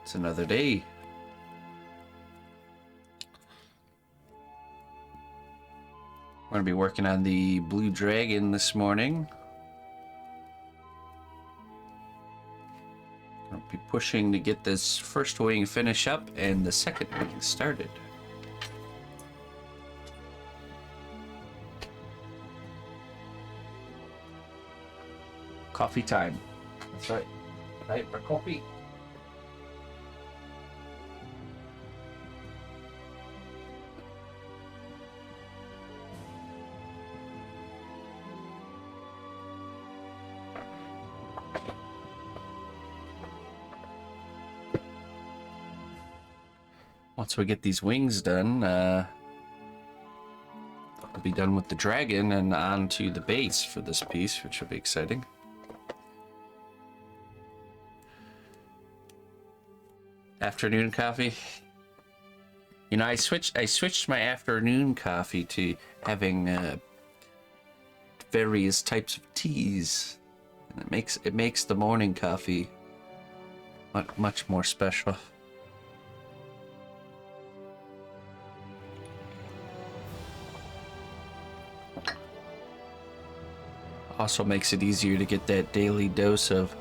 It's another day. We're going to be working on the Blue Dragon this morning. I'll be pushing to get this first wing finish up and the second wing started. Coffee time. That's right. Time for coffee. Once we get these wings done, I'll be done with the dragon and on to the base for this piece, which will be exciting. Afternoon coffee. You know, I switched my afternoon coffee to having various types of teas, and it makes the morning coffee much more special. Also makes it easier to get that daily dose of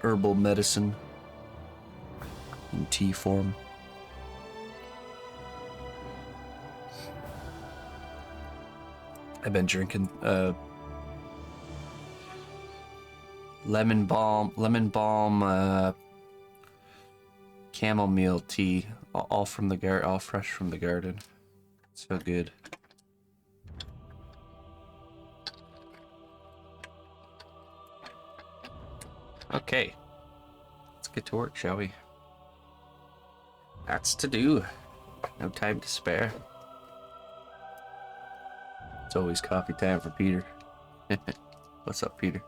herbal medicine in tea form. I've been drinking lemon balm chamomile tea, all from the garden, all fresh from the garden. So good. Okay, let's get to work, shall we? Lots to do. No time to spare. It's always coffee time for Peter. What's up, Peter?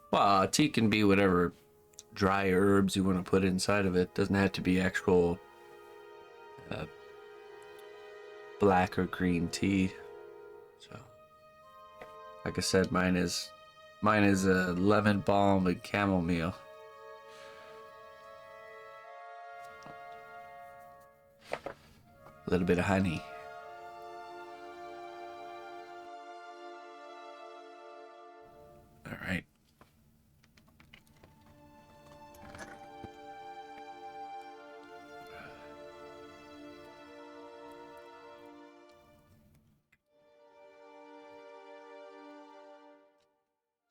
Well, tea can be whatever dry herbs you want to put inside of it. Doesn't have to be actual black or green tea. So, like I said, mine is a lemon balm and chamomile. A little bit of honey. All right.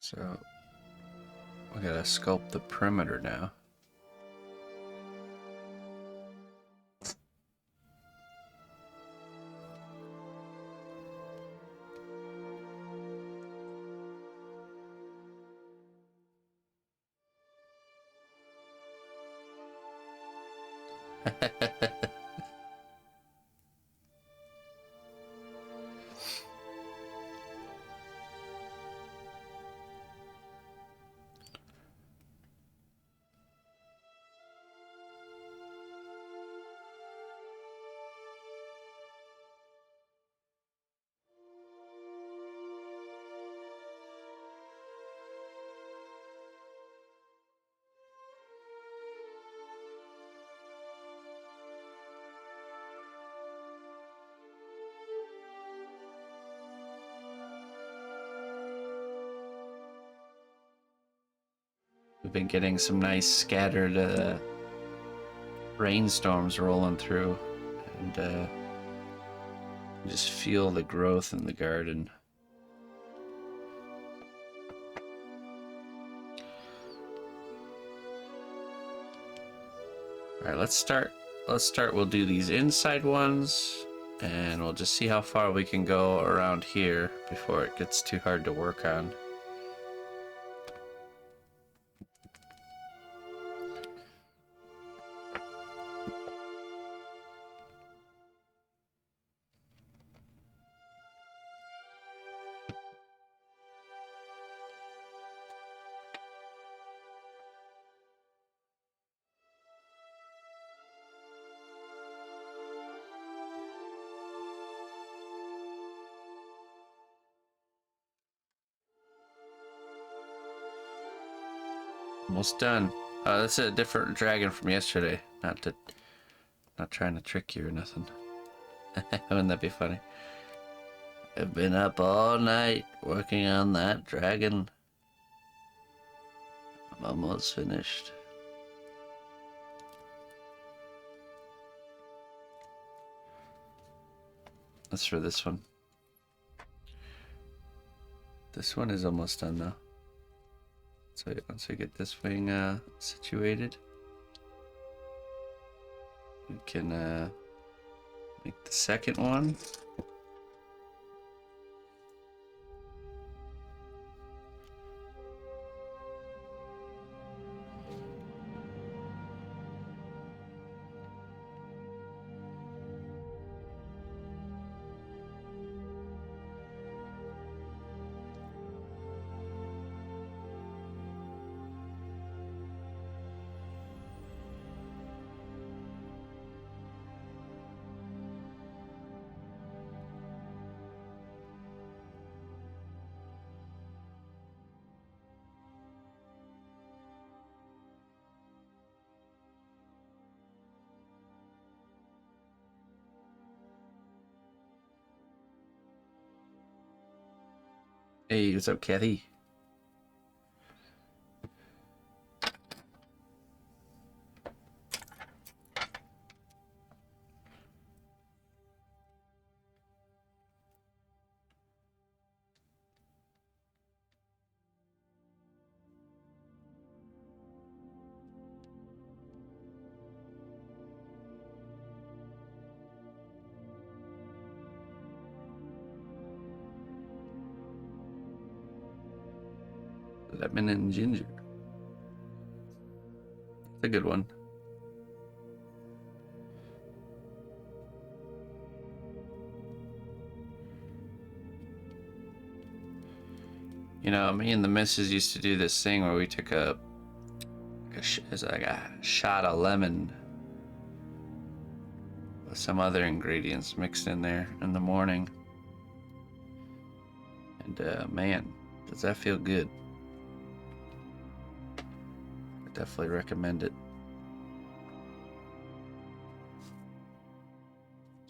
So we gotta sculpt the perimeter now. We've been getting some nice scattered rainstorms rolling through, and just feel the growth in the garden. All right, let's start. We'll do these inside ones, and we'll just see how far we can go around here before it gets too hard to work on. Almost done. That's a different dragon from yesterday. Not trying to trick you or nothing. Wouldn't that be funny? I've been up all night working on that dragon. I'm almost finished. That's for this one. This one is almost done though. So once we get this wing situated, we can make the second one. Hey, what's up, Kathy? Lemon and ginger. That's a good one. You know, me and the missus used to do this thing where we took it's like a shot of lemon with some other ingredients mixed in there in the morning. And man, does that feel good. I definitely recommend it.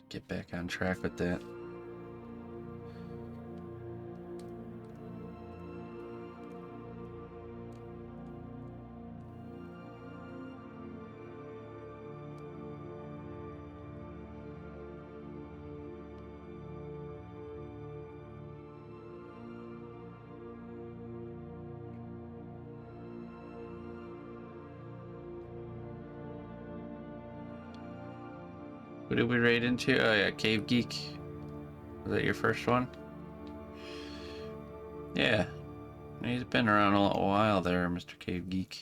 Get back on track with that. What did we raid into? Oh yeah, Cave Geek. Was that your first one? Yeah. He's been around a little while there, Mr. Cave Geek.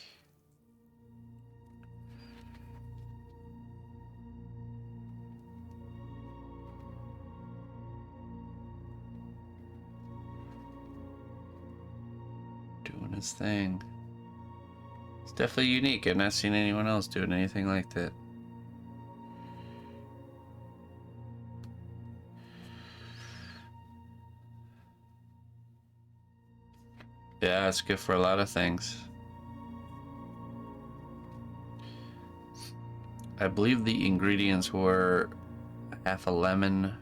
Doing his thing. It's definitely unique. I've not seen anyone else doing anything like that. Yeah, it's good for a lot of things. I believe the ingredients were half a lemon,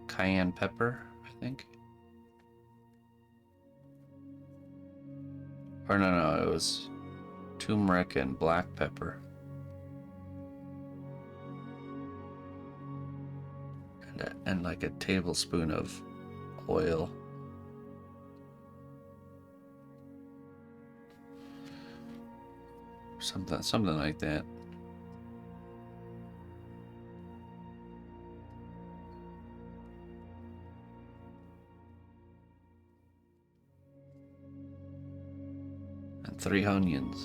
cayenne pepper, I think. Or no, it was turmeric and black pepper. And like a tablespoon of oil. Something like that. And 3 onions.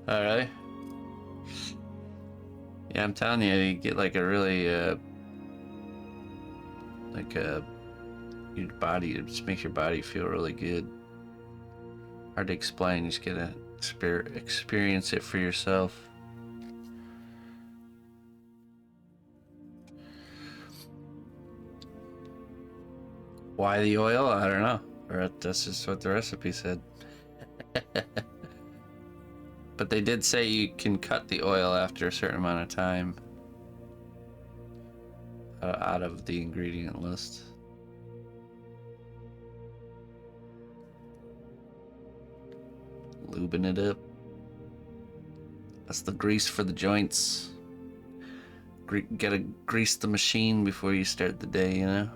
Oh, really? Yeah, I'm telling you, you get like a really, your body, it just makes your body feel really good. Hard to explain, you just get a Experience it for yourself. Why the oil? I don't know. Or that's just what the recipe said. But they did say you can cut the oil after a certain amount of time out of the ingredient list. Lubing it up. That's the grease for the joints. Gotta grease the machine before you start the day, you know?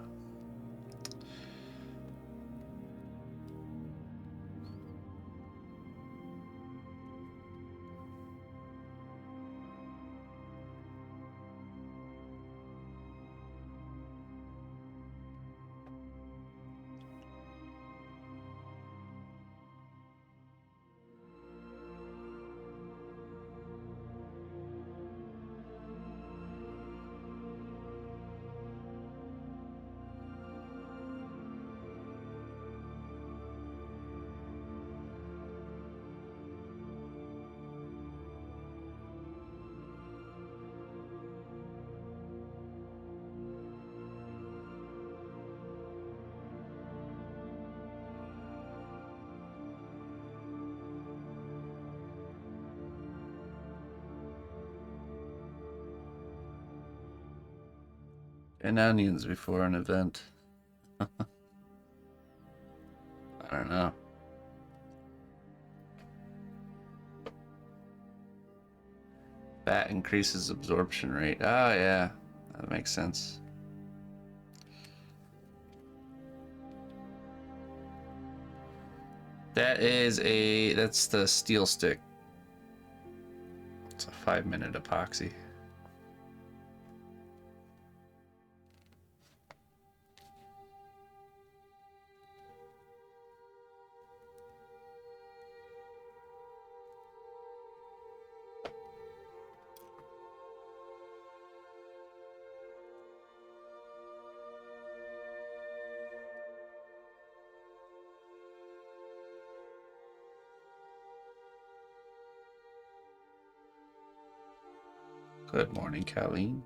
And onions before an event. I don't know. Fat increases absorption rate. Oh, yeah. That makes sense. That's the steel stick. It's a 5-minute epoxy. Good morning, Colleen.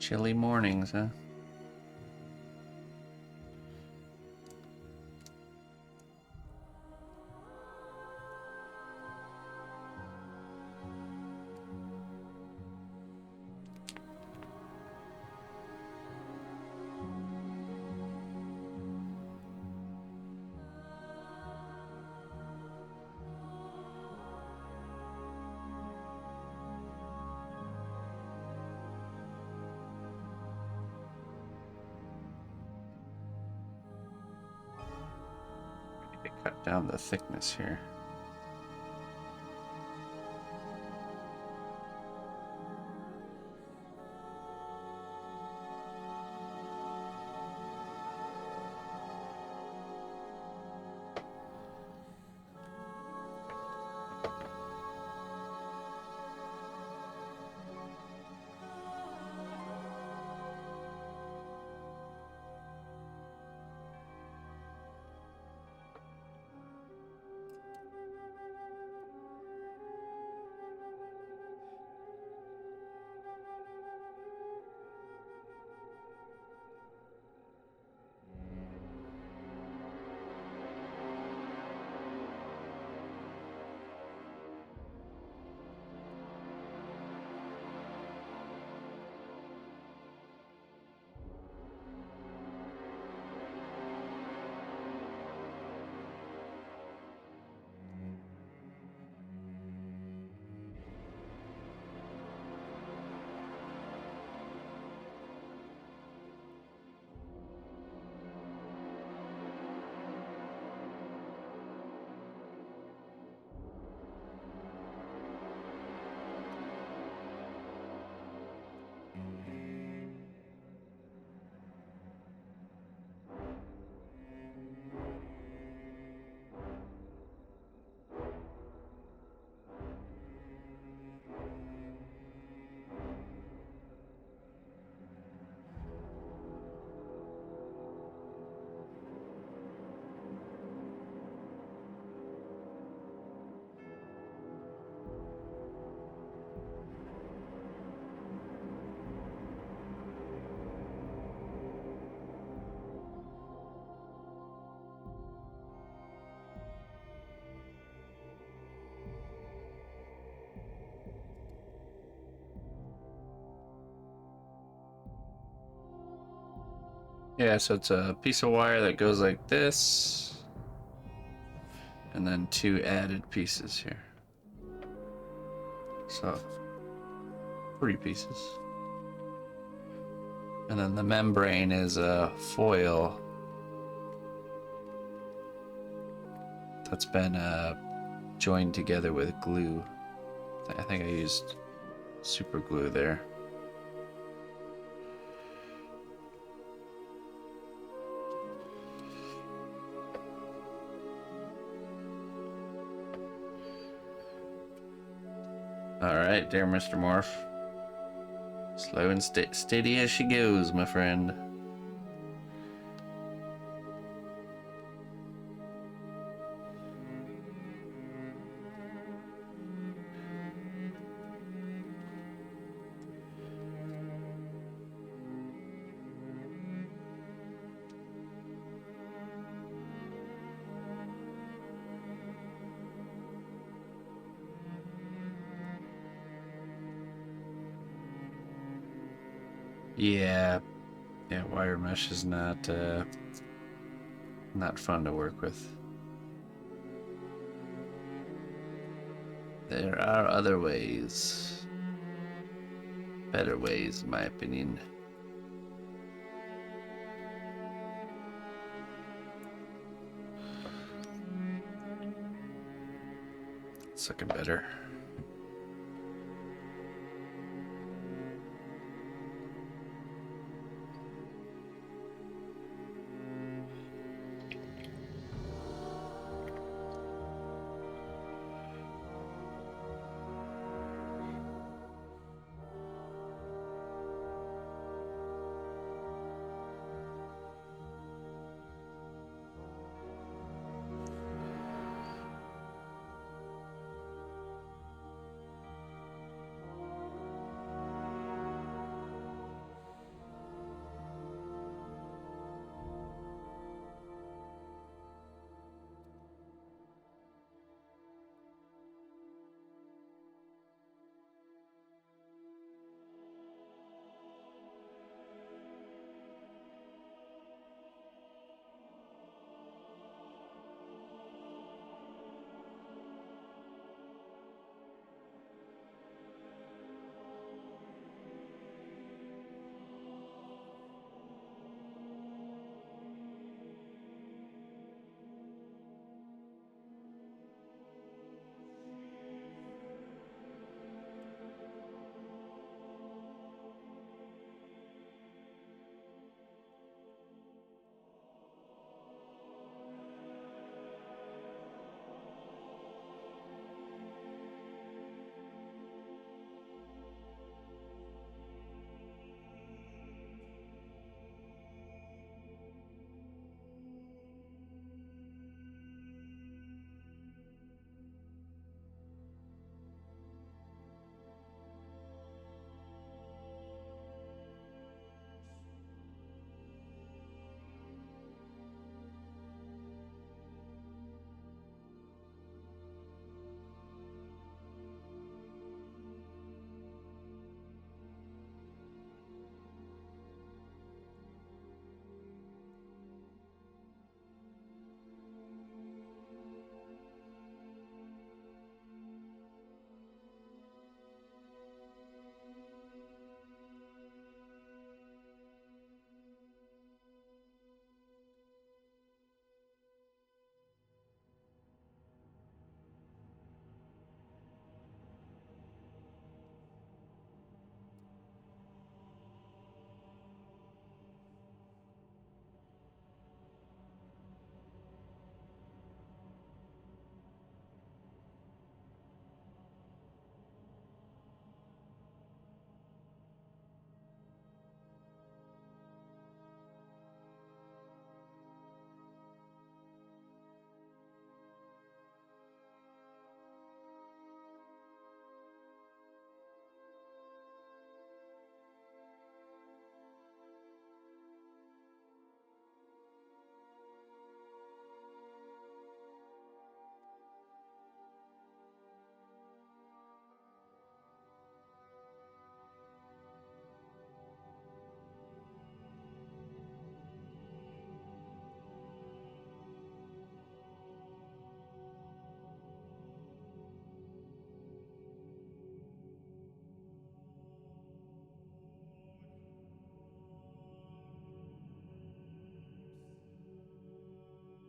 Chilly mornings, huh? Cut down the thickness here. Yeah, so it's a piece of wire that goes like this, and then two added pieces here. So, three pieces. And then the membrane is a foil that's been joined together with glue. I think I used super glue there. Alright, dear Mr. Morph. Slow and steady as she goes, my friend. Yeah, wire mesh is not fun to work with. There are other ways. Better ways, in my opinion. It's looking better.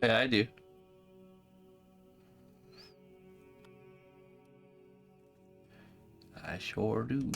Yeah, I do. I sure do.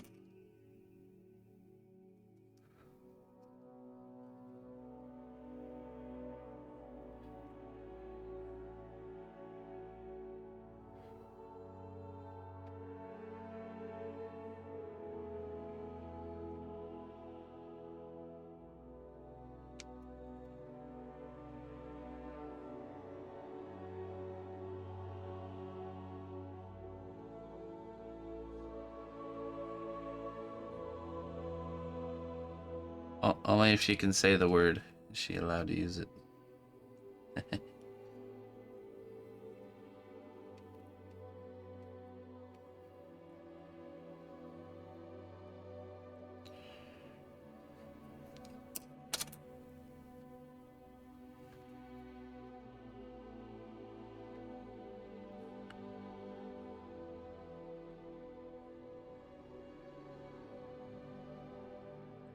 Only if she can say the word is she allowed to use it.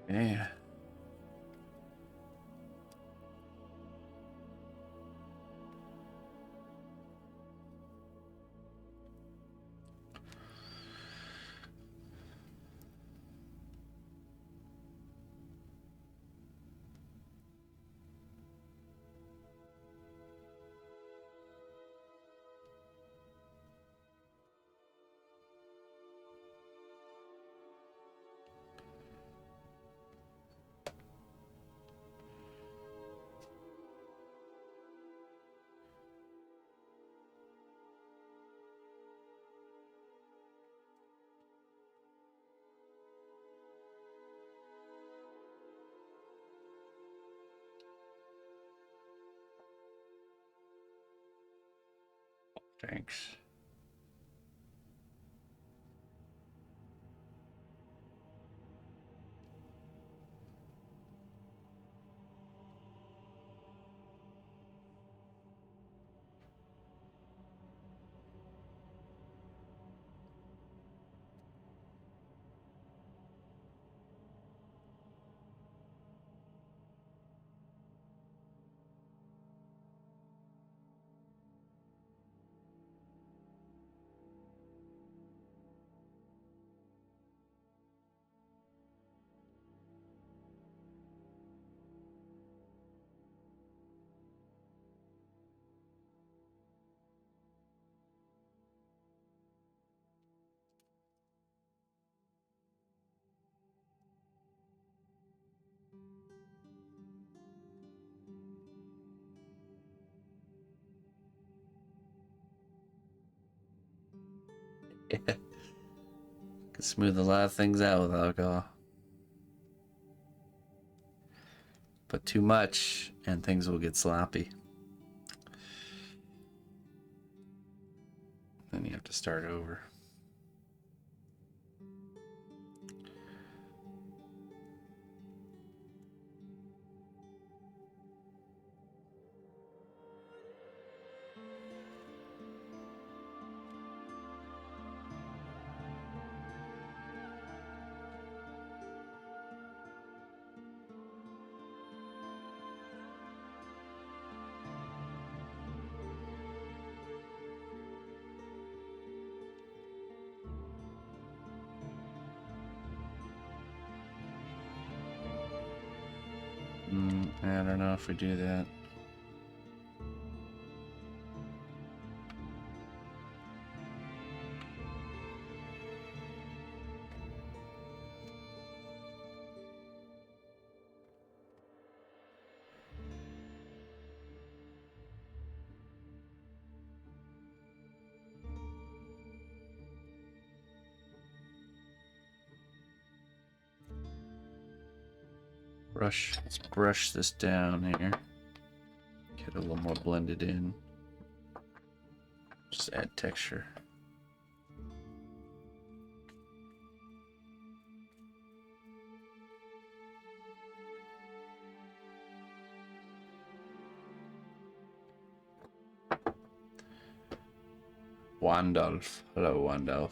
Yeah. Thanks. Yeah. Can smooth a lot of things out with alcohol. But too much and things will get sloppy. Then you have to start over. I don't know if we do that. Let's brush this down here. Get it a little more blended in. Just add texture. Wandolf. Hello, Wandolf.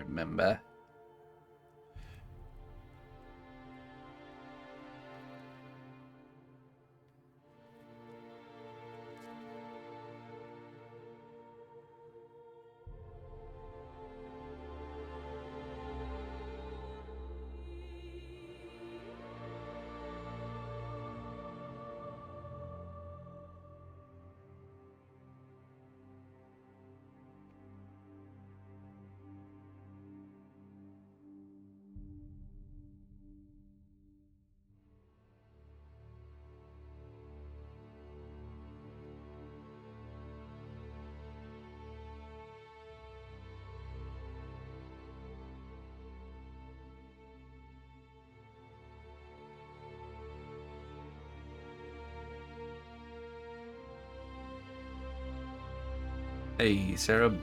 remember. Hey, Sarah.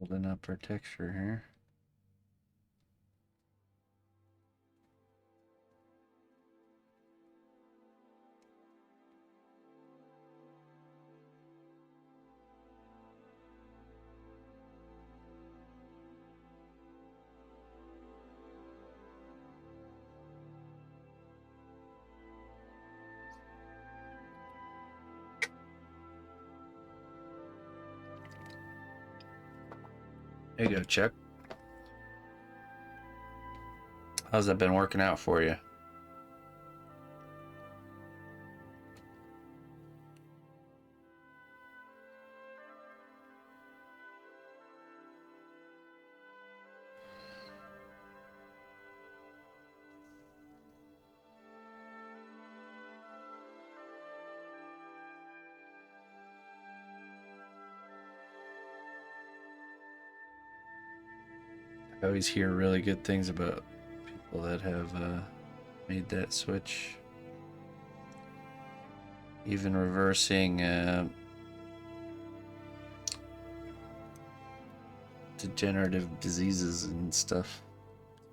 Building up our texture here. There you go, Chuck. How's that been working out for you? I always hear really good things about people that have made that switch. Even reversing degenerative diseases and stuff.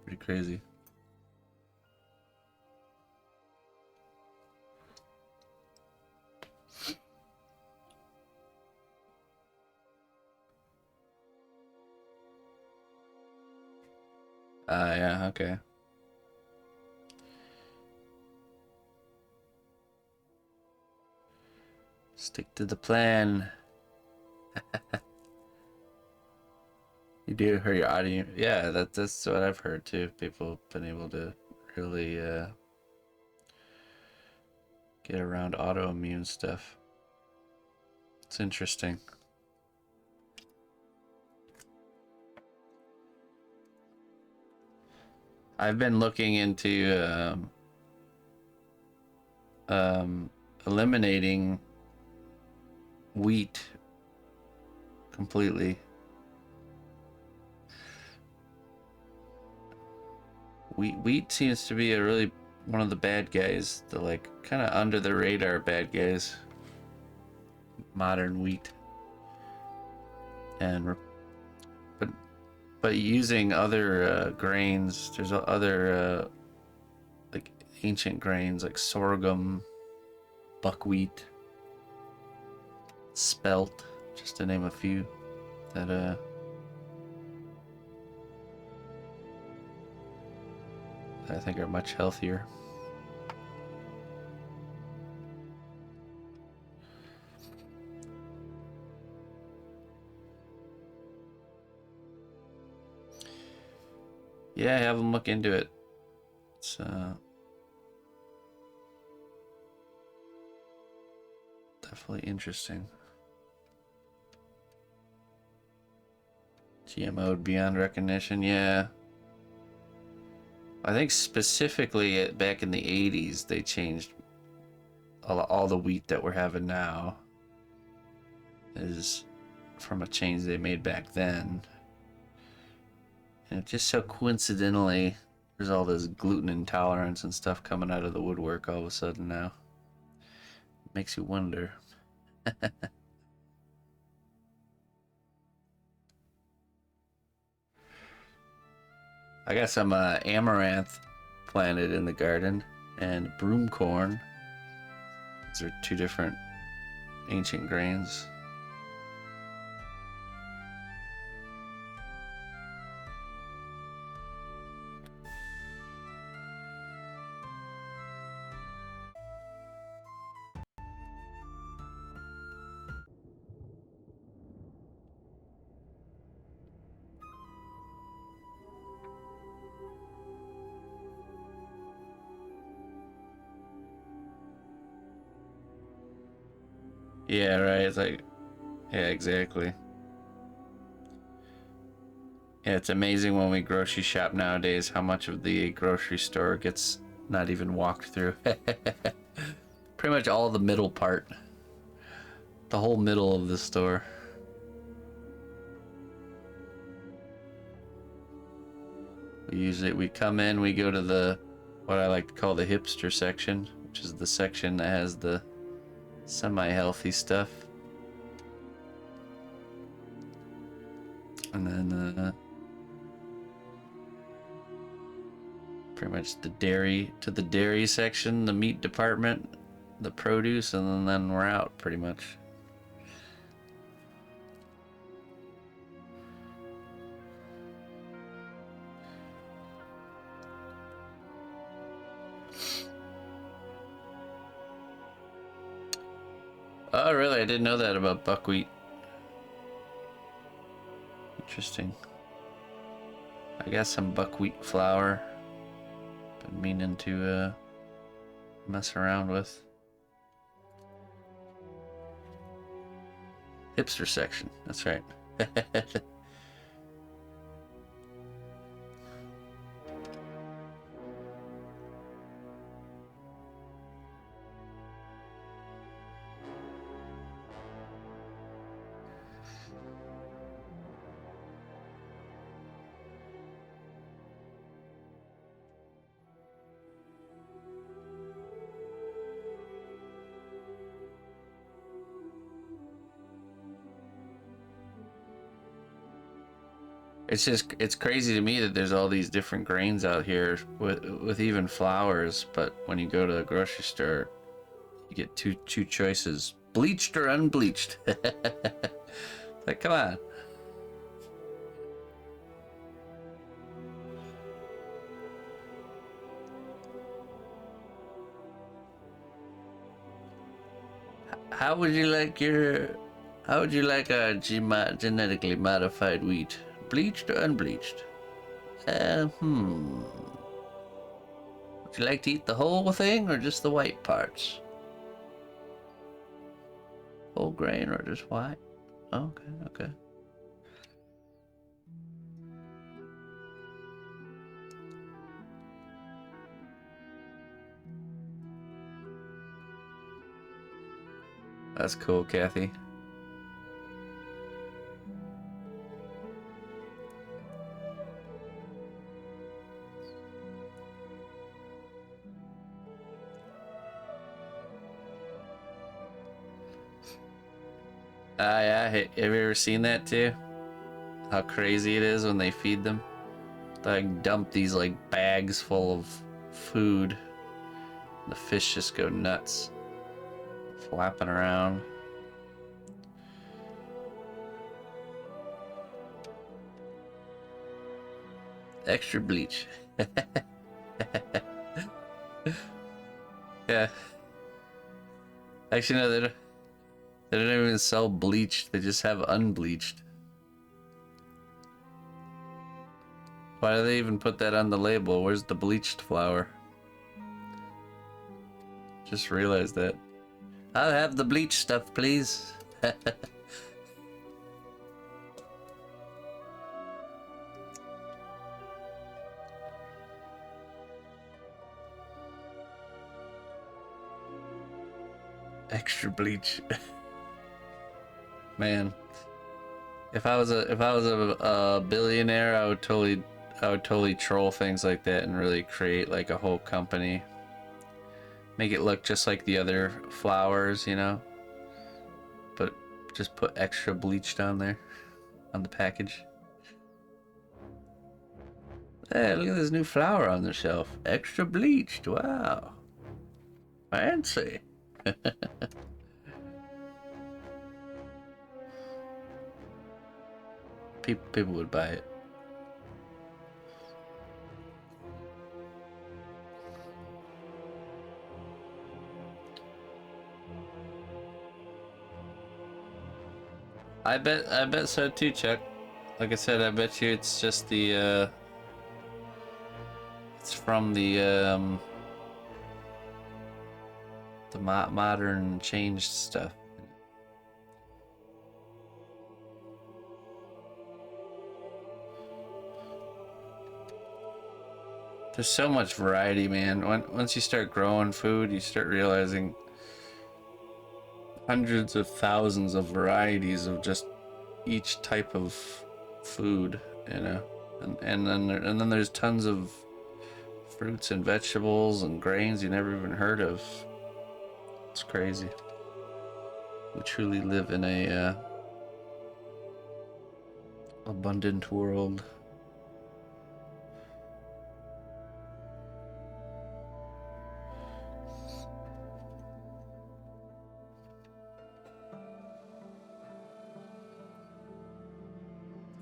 Pretty crazy. Yeah, okay. Stick to the plan. You do hear your audio. Yeah, that's what I've heard too. People have been able to really get around autoimmune stuff. It's interesting. I've been looking into eliminating wheat completely. Wheat seems to be a really one of the bad guys, the like kind of under the radar bad guys. Modern wheat, and but using other grains. There's other like ancient grains like sorghum, buckwheat, spelt, just to name a few, that I think are much healthier. Yeah, have them look into it. It's definitely interesting. GMO'd beyond recognition, yeah. I think specifically back in the 80s, they changed all the wheat that we're having now is from a change they made back then. And just so coincidentally, there's all this gluten intolerance and stuff coming out of the woodwork all of a sudden now. Makes you wonder. I got some amaranth planted in the garden and broomcorn. These are two different ancient grains. Yeah, right. It's like, yeah, exactly. Yeah, it's amazing when we grocery shop nowadays how much of the grocery store gets not even walked through. Pretty much all the middle part. The whole middle of the store. We come in, we go to the what I like to call the hipster section, which is the section that has the semi-healthy stuff. And then pretty much the dairy section, the meat department, the produce, and then we're out pretty much. Oh, really? I didn't know that about buckwheat. Interesting. I got some buckwheat flour. Been meaning to mess around with. Hipster section. That's right. It's crazy to me that there's all these different grains out here with even flours, but when you go to the grocery store, you get two choices: bleached or unbleached. Like, come on. How would you like your how would you like our genetically modified wheat? Bleached or unbleached? Would you like to eat the whole thing or just the white parts? Whole grain or just white? Okay, okay. That's cool, Kathy. Yeah, have you ever seen that too? How crazy it is when they feed them? They like dump these like bags full of food. The fish just go nuts, flapping around. Extra bleach. Yeah. Actually, no, they don't even sell bleached. They just have unbleached. Why do they even put that on the label? Where's the bleached flour? Just realized that. I'll have the bleach stuff, please. Extra bleach. Man, if I was a billionaire, I would totally troll things like that and really create like a whole company. Make it look just like the other flowers, you know? But just put extra bleach down there on the package. Hey, look at this new flower on the shelf. Extra bleached. Wow. Fancy. People would buy it. I bet so too, Chuck. Like I said, I bet you it's just the it's from the modern changed stuff. There's so much variety, man. Once you start growing food, you start realizing hundreds of thousands of varieties of just each type of food, you know. And then there's tons of fruits and vegetables and grains you never even heard of. It's crazy. We truly live in a abundant world.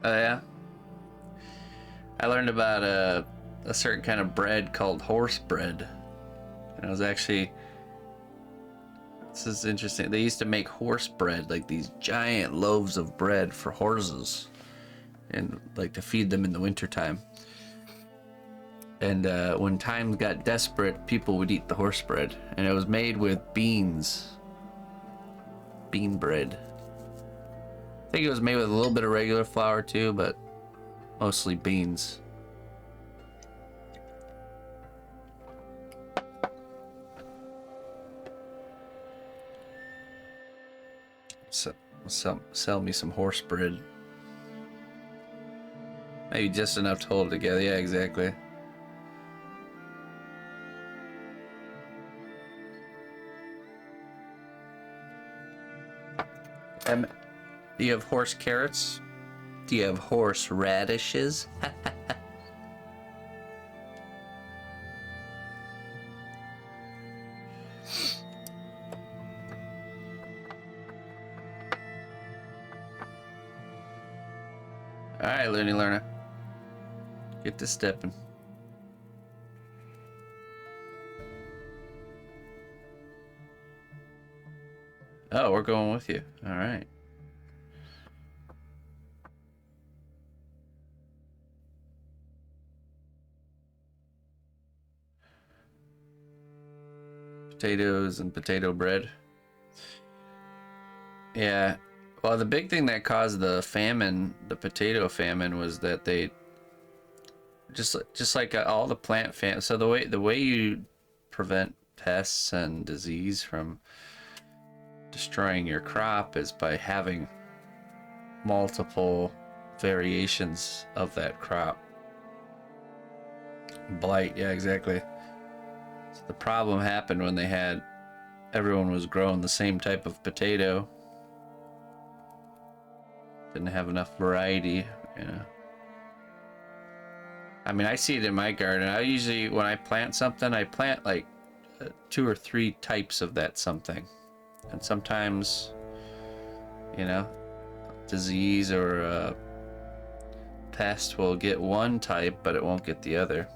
Oh yeah, I learned about a certain kind of bread called horse bread, and it was actually, this is interesting. They used to make horse bread, like these giant loaves of bread for horses, and like to feed them in the wintertime. And when times got desperate, people would eat the horse bread, and it was made with beans, bean bread. I think it was made with a little bit of regular flour too, but mostly beans. So, sell me some horse bread. Maybe just enough to hold it together. Yeah, exactly. Do you have horse carrots? Do you have horse radishes? Alright, Looney Learner. Get to stepping. Oh, we're going with you. Alright. Potatoes and potato bread. Yeah. Well, the big thing that caused the famine, the potato famine, was that they just like all the plant famine. So the way you prevent pests and disease from destroying your crop is by having multiple variations of that crop. Blight, yeah, exactly. So the problem happened when everyone was growing the same type of potato. didn't have enough variety, you know. I mean, I see it in my garden. I usually, when I plant something, I plant like 2 or 3 types of that something. And sometimes, you know, disease or pest will get one type, but it won't get the other.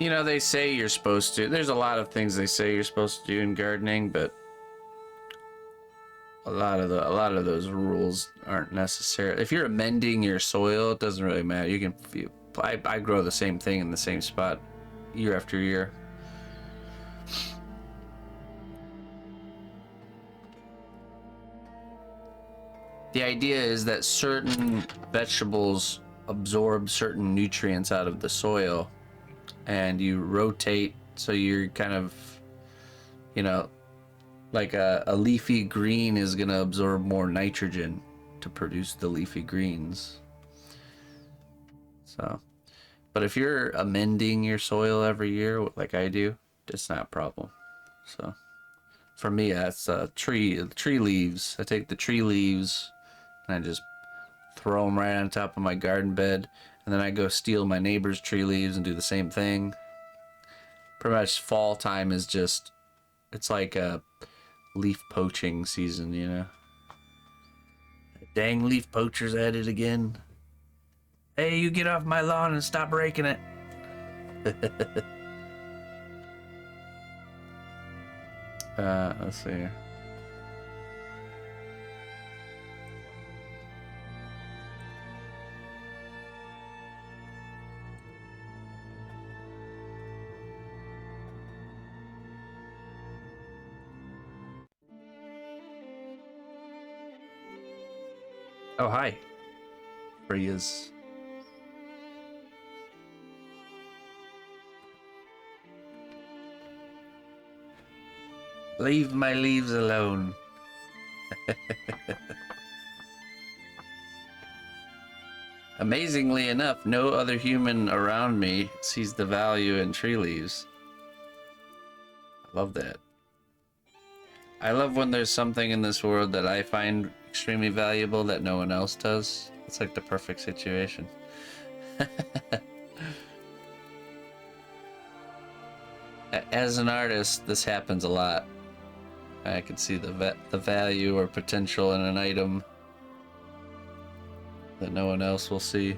You know, they say you're supposed to. There's a lot of things they say you're supposed to do in gardening, but a lot of those rules aren't necessary. If you're amending your soil, it doesn't really matter. You can. I grow the same thing in the same spot year after year. The idea is that certain vegetables absorb certain nutrients out of the soil, and you rotate, so you're kind of, you know, like a leafy green is going to absorb more nitrogen to produce the leafy greens. So, but if you're amending your soil every year like I do, it's not a problem. So for me, that's tree leaves. I take the tree leaves and I just throw them right on top of my garden bed, and then I go steal my neighbor's tree leaves and do the same thing. Pretty much fall time is just, it's like a leaf poaching season, you know. Dang leaf poachers at it again. Hey, you get off my lawn and stop raking it. Let's see here. Oh, hi. Frias. Leave my leaves alone. Amazingly enough, no other human around me sees the value in tree leaves. I love that. I love when there's something in this world that I find extremely valuable that no one else does. It's like the perfect situation. As an artist, this happens a lot. I can see the value or potential in an item that no one else will see.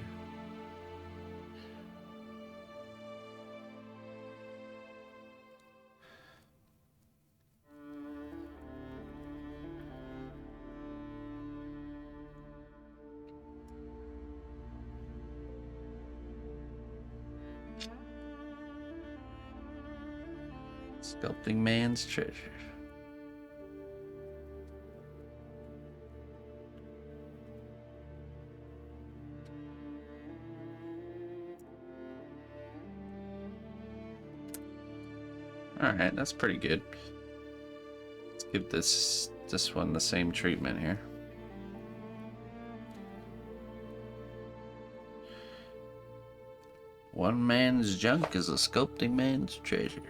Sculpting man's treasure. Alright, that's pretty good. Let's give this one the same treatment here. One man's junk is a sculpting man's treasure.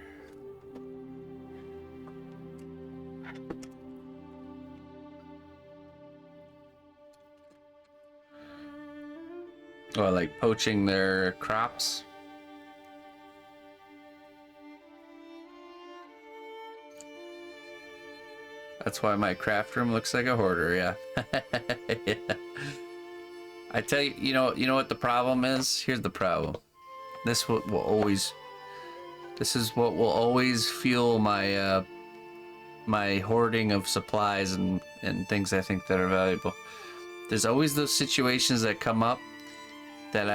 Oh, like poaching their crops? That's why my craft room looks like a hoarder, yeah. Yeah. I tell you, you know what the problem is? Here's the problem. This is what will always fuel my my hoarding of supplies and things I think that are valuable. There's always those situations that come up that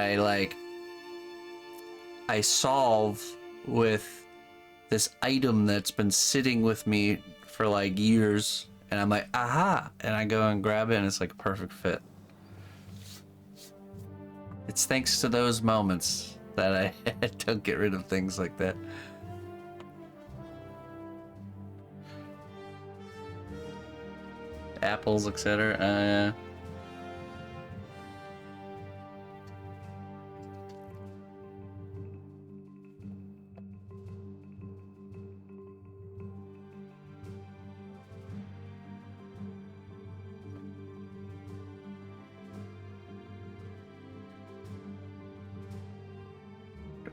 I solve with this item that's been sitting with me for like years, and I'm like, aha, and I go and grab it, and it's like a perfect fit. It's thanks to those moments that I don't get rid of things like that. Apples, etc.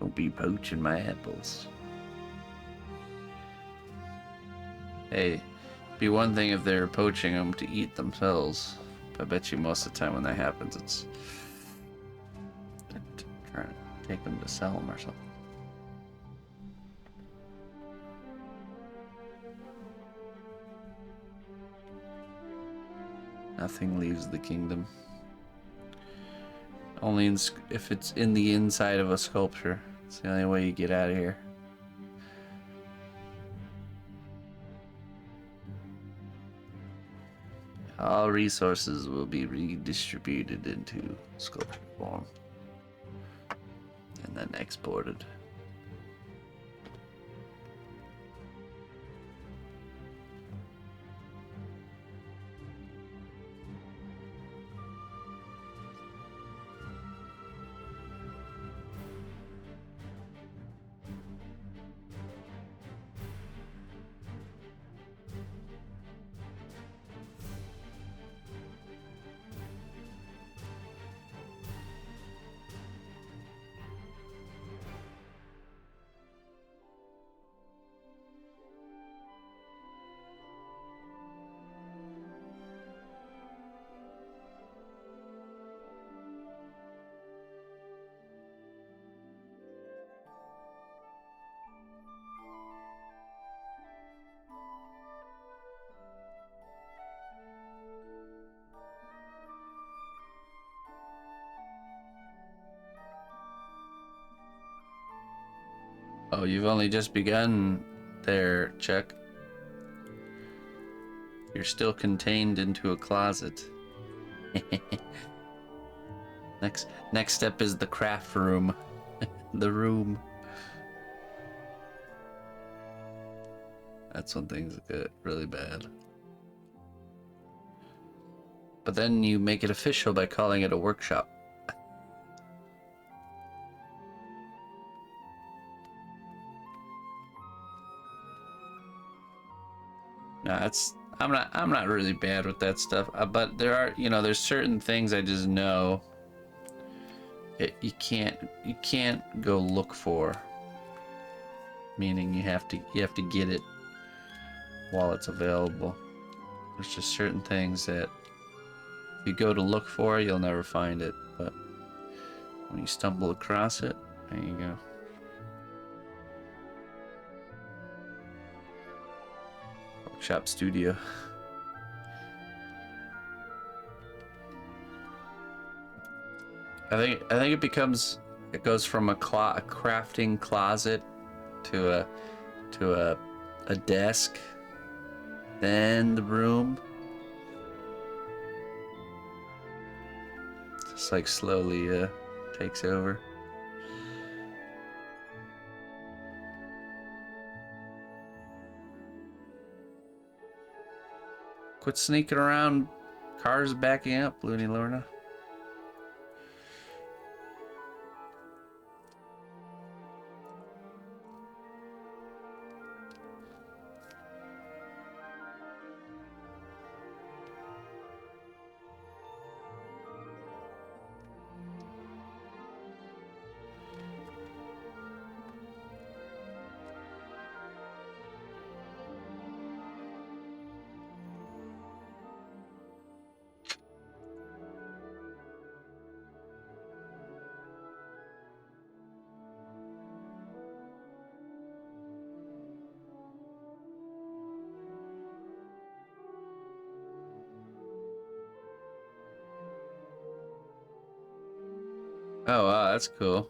Don't be poaching my apples. Hey, be one thing if they're poaching them to eat themselves. I bet you most of the time when that happens, it's they're trying to take them to sell them or something. Nothing leaves the kingdom. Only if it's in the inside of a sculpture. It's the only way you get out of here. All resources will be redistributed into sculpture form and then exported. Oh, you've only just begun there, Chuck. You're still contained into a closet. Next step is the craft room. The room. That's when things get really bad. But then you make it official by calling it a workshop. No, I'm not really bad with that stuff. But there are, there's certain things I just know you can't go look for. Meaning you have to get it while it's available. There's just certain things that if you go to look for, you'll never find it. But when you stumble across it, there you go. Workshop studio. I think it goes from a crafting closet to a desk, then the room. Just like slowly takes over. Quit sneaking around. Cars backing up, Looney Lorna. Oh wow, that's cool.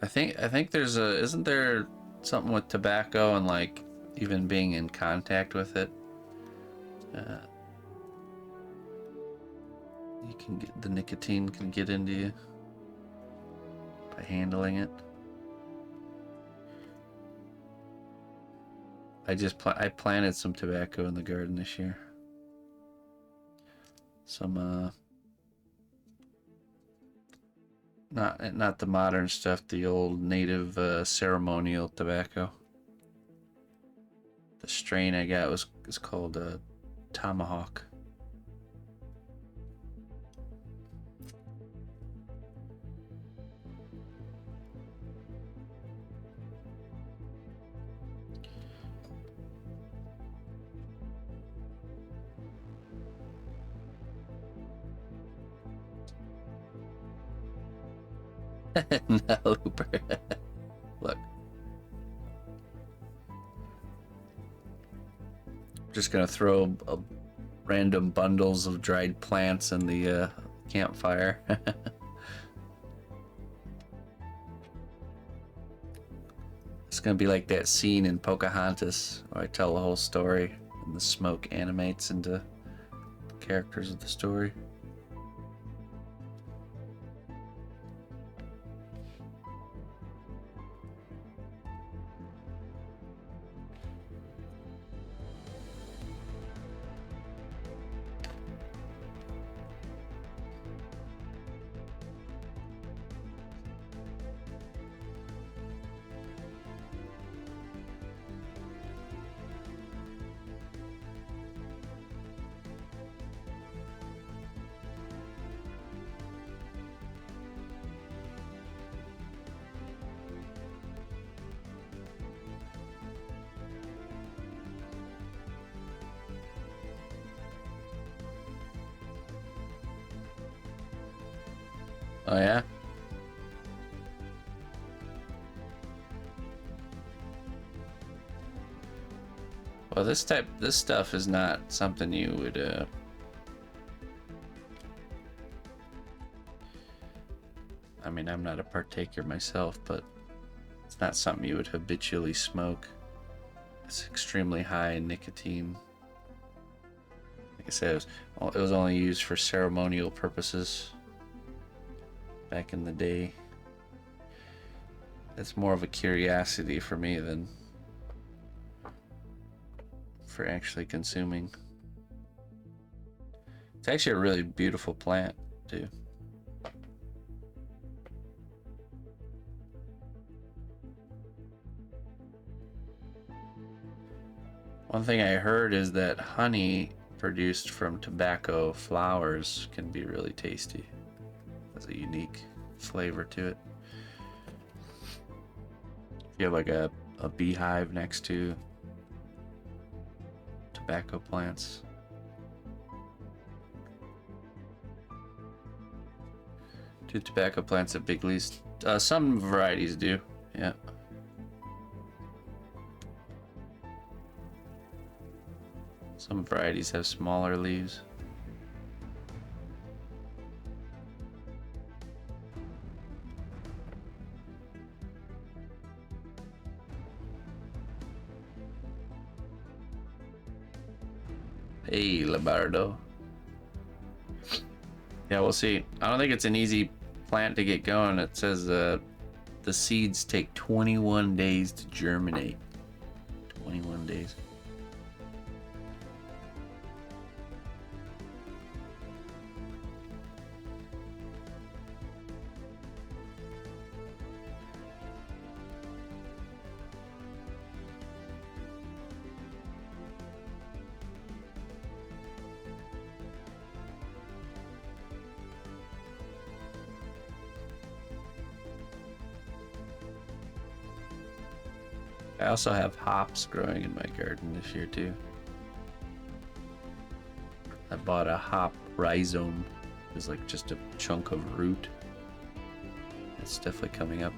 I think there's isn't there something with tobacco and like even being in contact with it. You can get the nicotine can get into you by handling it. I planted some tobacco in the garden this year. Some not the modern stuff, the old native ceremonial tobacco. The strain I got is called Tomahawk. No, Looper. Look. Just gonna throw random bundles of dried plants in the campfire. It's gonna be like that scene in Pocahontas where I tell the whole story and the smoke animates into the characters of the story. Oh yeah? Well, this stuff is not something you would I mean, I'm not a partaker myself, but it's not something you would habitually smoke. It's extremely high in nicotine. Like I said, it was only used for ceremonial purposes back in the day. It's more of a curiosity for me than for actually consuming. It's actually a really beautiful plant too. One thing I heard is that honey produced from tobacco flowers can be really tasty. Has a unique flavor to it. If you have like a beehive next to tobacco plants. Do tobacco plants have big leaves? Some varieties do, yeah. Some varieties have smaller leaves. Hey, Labardo. Yeah, we'll see. I don't think it's an easy plant to get going. It says the seeds take 21 days to germinate. 21 days. I also have hops growing in my garden this year too. I bought a hop rhizome. It's like just a chunk of root. It's definitely coming up.